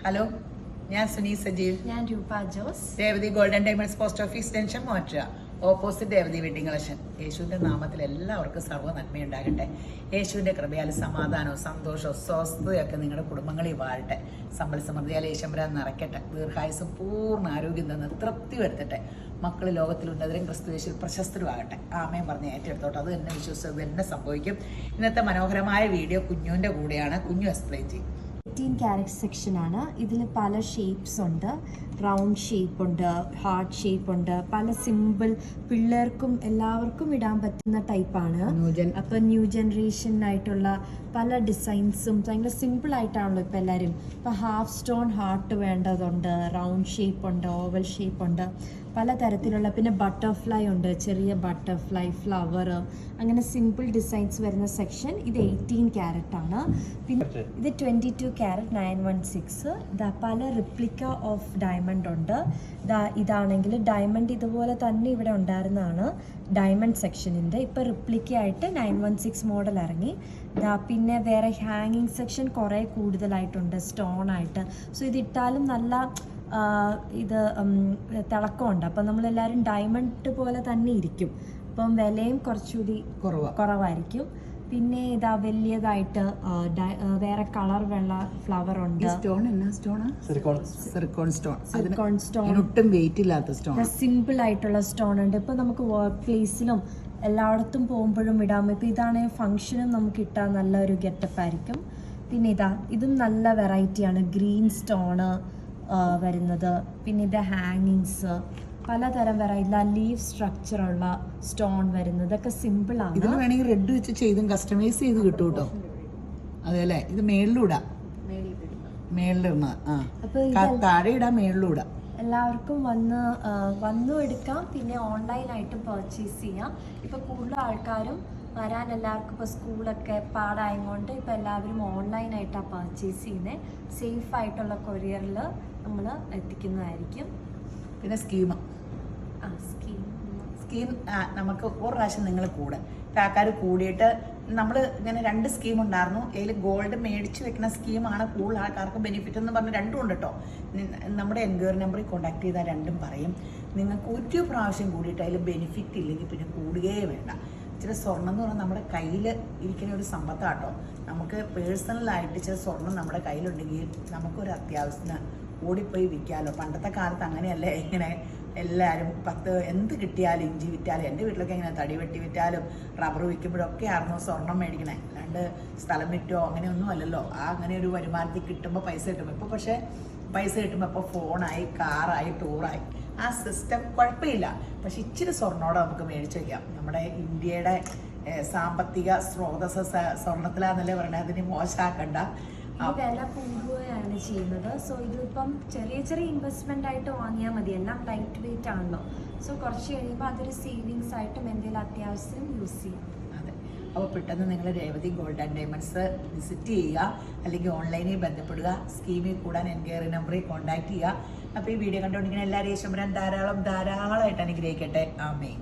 Hello, ഞാൻ സുനി സജീവ്. ഞാൻ രൂപ Jose. Revathi golden diamonds post office tension മാറ്റുക, ഓപ്പോസിറ്റ് രേവതി വെഡിങ് കളക്ഷൻ. യേശുവിൻ്റെ നാമത്തിൽ എല്ലാവർക്കും സർവ്വ നന്മയുണ്ടാകട്ടെ. യേശുവിൻ്റെ കൃപയാൽ സമാധാനവും സന്തോഷവും സ്വസ്ഥതയൊക്കെ നിങ്ങളുടെ കുടുംബങ്ങളിൽ വാഴട്ടെ. സമ്പൽ സമൃദ്ധിയാൽ യേശുമ്പരാൻ നിറയ്ക്കട്ടെ. ദീർഘായുസും പൂർണ്ണ ആരോഗ്യം തന്ന് തൃപ്തി വരുത്തട്ടെ. മക്കൾ ലോകത്തിലുന്നതരും ക്രിസ്തുവേശുവിൽ പ്രശസ്തരുമാകട്ടെ. ആമേൻ പറഞ്ഞ് ഏറ്റെടുത്തോട്ടെ. അത് എന്നെ വിശ്വസിച്ചത് തന്നെ സംഭവിക്കും. ഇന്നത്തെ മനോഹരമായ വീഡിയോ കുഞ്ഞുവിൻ്റെ കൂടെയാണ്. കുഞ്ഞു എക്സ്പ്ലെയിൻ ചെയ്യും. 18 ക്യാരറ്റ് സെക്ഷൻ ആണ്. ഇതിൽ പല ഷേപ്സ് ഉണ്ട്. റൗണ്ട് ഷേപ്പ് ഉണ്ട്, ഹാർട്ട് ഷേപ്പ് ഉണ്ട്, പല സിമ്പിൾ പിള്ളേർക്കും എല്ലാവർക്കും ഇടാൻ പറ്റുന്ന ടൈപ്പാണ്. അപ്പം ന്യൂ ജനറേഷനായിട്ടുള്ള പല ഡിസൈൻസും ഭയങ്കര സിമ്പിൾ ആയിട്ടാണല്ലോ ഇപ്പം എല്ലാവരും. ഇപ്പം ഹാഫ് സ്റ്റോൺ ഹാർട്ട് വേണ്ടതുണ്ട്, റൗണ്ട് ഷേപ്പ് ഉണ്ട്, ഓവൽ ഷേപ്പ് ഉണ്ട്, പലതരത്തിലുള്ള. പിന്നെ ബട്ടർഫ്ലൈ ഉണ്ട്, ചെറിയ ബട്ടർഫ്ലൈ, ഫ്ലവർ, അങ്ങനെ സിമ്പിൾ ഡിസൈൻസ് വരുന്ന സെക്ഷൻ. ഇത് 18 ക്യാരറ്റ് ആണ്. പിന്നെ ഇത് 22 ക്യാരറ്റ് 916. ഇതാ പല റിപ്ലിക്ക ഓഫ് ഡയമണ്ട് ഉണ്ട്. ഇതാണെങ്കിൽ ഡയമണ്ട് ഇതുപോലെ തന്നെ ഇവിടെ ഉണ്ടായിരുന്നതാണ് ഡയമണ്ട് സെക്ഷനിൻ്റെ. ഇപ്പോൾ റിപ്ലിക്ക ആയിട്ട് 916 മോഡൽ ഇറങ്ങി. പിന്നെ വേറെ ഹാങ്ങിങ് സെക്ഷൻ കുറേ കൂടുതലായിട്ടുണ്ട് സ്റ്റോൺ ആയിട്ട്. സോ ഇതിട്ടാലും നല്ല ഇത് തിളക്കമുണ്ട്. അപ്പം നമ്മളെല്ലാവരും ഡയമണ്ട് പോലെ തന്നെ ഇരിക്കും. അപ്പം വിലയും കുറച്ചുകൂടി കുറവായിരിക്കും. പിന്നെ ഇതാ വലിയതായിട്ട് വേറെ കളർ വെള്ള ഫ്ലവർ ഉണ്ട്. സിമ്പിൾ ആയിട്ടുള്ള സ്റ്റോൺ ഉണ്ട്. ഇപ്പം നമുക്ക് വർക്ക് പ്ലേസിലും എല്ലായിടത്തും പോകുമ്പോഴും ഇടാം. ഇപ്പം ഇതാണെങ്കിൽ ഫംഗ്ഷനും നമുക്ക് ഇട്ടാൽ നല്ലൊരു ഗെറ്റപ്പ് ആയിരിക്കും. പിന്നെ ഇതും നല്ല വെറൈറ്റിയാണ്. ഗ്രീൻ സ്റ്റോണ് വരുന്നത്. പിന്നെ ഇത് ഹാങ്ങിങ്സ്, പലതരം വെറൈറ്റി ലീഫ് സ്ട്രക്ചറുള്ള സ്റ്റോൺ വരുന്നത്. ഇതൊക്കെ സിമ്പിൾ ആണ്. ഇതിന് വേണമെങ്കിൽ റെഡ് വെച്ച് ചെയ്തും കസ്റ്റമൈസ് ചെയ്ത് കിട്ടും കേട്ടോ. അതെല്ലേ, ഇത് മേളിലിടാം, താഴെ ഇടാം, മേളിലിടാം. എല്ലാവർക്കും വന്നു എടുക്കാം. പിന്നെ ഓൺലൈനായിട്ട് പർച്ചേസ് ചെയ്യാം. ഇപ്പൊ കൂടുതൽ ആൾക്കാരും വരാൻ എല്ലാവർക്കും ഇപ്പോൾ സ്കൂളൊക്കെ പാടായതുകൊണ്ട് ഇപ്പോൾ എല്ലാവരും ഓൺലൈനായിട്ടാണ് പർച്ചേസ് ചെയ്യുന്നത്. സേഫ് ആയിട്ടുള്ള കൊറിയറിൽ നമ്മൾ എത്തിക്കുന്നതായിരിക്കും. പിന്നെ സ്കീം നമുക്ക് ഒരു പ്രാവശ്യം നിങ്ങൾ കൂടെ ആൾക്കാർ കൂടിയിട്ട് നമ്മൾ ഇങ്ങനെ 2 സ്കീം ഉണ്ടായിരുന്നു. അതിൽ ഗോൾഡ് മേടിച്ച് വെക്കുന്ന സ്കീമാണ് കൂടുതൽ ആൾക്കാർക്ക് ബെനിഫിറ്റ് എന്ന് പറഞ്ഞ് 2 ഉണ്ട് കേട്ടോ. നമ്മുടെ എൻക്വയറി നമ്പറിൽ കോൺടാക്ട് ചെയ്താൽ 2 പറയും. നിങ്ങൾക്ക് ഒരു പ്രാവശ്യം കൂടിയിട്ട് അതിൽ ബെനിഫിറ്റ് ഇല്ലെങ്കിൽ പിന്നെ കൂടുകയേ വേണ്ട. ഇച്ചിരി സ്വർണ്ണം എന്ന് പറഞ്ഞാൽ നമ്മുടെ കയ്യിൽ ഇരിക്കുന്ന ഒരു സമ്പത്താട്ടോ. നമുക്ക് പേഴ്സണലായിട്ട് ഇച്ചിരി സ്വർണ്ണം നമ്മുടെ കയ്യിലുണ്ടെങ്കിൽ നമുക്കൊരു അത്യാവശ്യത്തിന് ഓടിപ്പോയി വിൽക്കാമല്ലോ. പണ്ടത്തെ കാലത്ത് അങ്ങനെയല്ലേ, ഇങ്ങനെ എല്ലാവരും 10 എന്ത് കിട്ടിയാലും, ഇഞ്ചി വിറ്റാലും, എൻ്റെ വീട്ടിലൊക്കെ ഇങ്ങനെ തടി വെട്ടി വിറ്റാലും റബ്ബർ വിൽക്കുമ്പോഴൊക്കെ ആയിരുന്നു സ്വർണം മേടിക്കണേ. അല്ലാണ്ട് സ്ഥലം വിറ്റോ അങ്ങനെയൊന്നും അല്ലല്ലോ. അങ്ങനെ ഒരു വരുമാനത്തിൽ കിട്ടുമ്പോൾ പൈസ കിട്ടുമ്പോൾ. ഇപ്പോൾ പക്ഷേ പൈസ കിട്ടുമ്പോൾ ഇപ്പോൾ ഫോണായി, കാറായി, ടൂറായി. ആ സിസ്റ്റം കുഴപ്പമില്ല. പക്ഷെ ഇച്ചിരി സ്വർണ്ണോടെ നമുക്ക് മേടിച്ച് വയ്ക്കാം. നമ്മുടെ ഇന്ത്യയുടെ സാമ്പത്തിക സ്രോതസ് സ്വർണത്തിലാന്നല്ലേ പറയണത്. അതിന് മോശമാക്കണ്ട. വില കൂടുകയാണ് ചെയ്യുന്നത്. സോ ഇതിപ്പം ചെറിയ ചെറിയ ഇൻവെസ്റ്റ്മെന്റ് ആയിട്ട് വാങ്ങിയാൽ മതി. എല്ലാം ലൈറ്റ് വെയിറ്റ് ആണല്ലോ. സോ കുറച്ച് കഴിയുമ്പോൾ അതൊരു സേവിങ്സ് ആയിട്ടും എന്തെങ്കിലും അത്യാവശ്യം യൂസ് ചെയ്യാം. അതെ. അപ്പോൾ പെട്ടെന്ന് നിങ്ങൾ Revathi gold and diamonds visit ചെയ്യുക, അല്ലെങ്കിൽ ഓൺലൈനിൽ ബന്ധപ്പെടുക. സ്കീമിൽ കൂടാൻ എൻക്വയറി നമ്പറിൽ കോൺടാക്ട് ചെയ്യുക. അപ്പോൾ ഈ വീഡിയോ കണ്ടുകൊണ്ടിരിക്കുന്ന എല്ലാവരെയും യേശുമ്പരാൻ ധാരാളമായിട്ട് അനുഗ്രഹിക്കട്ടെ. ആമേൻ.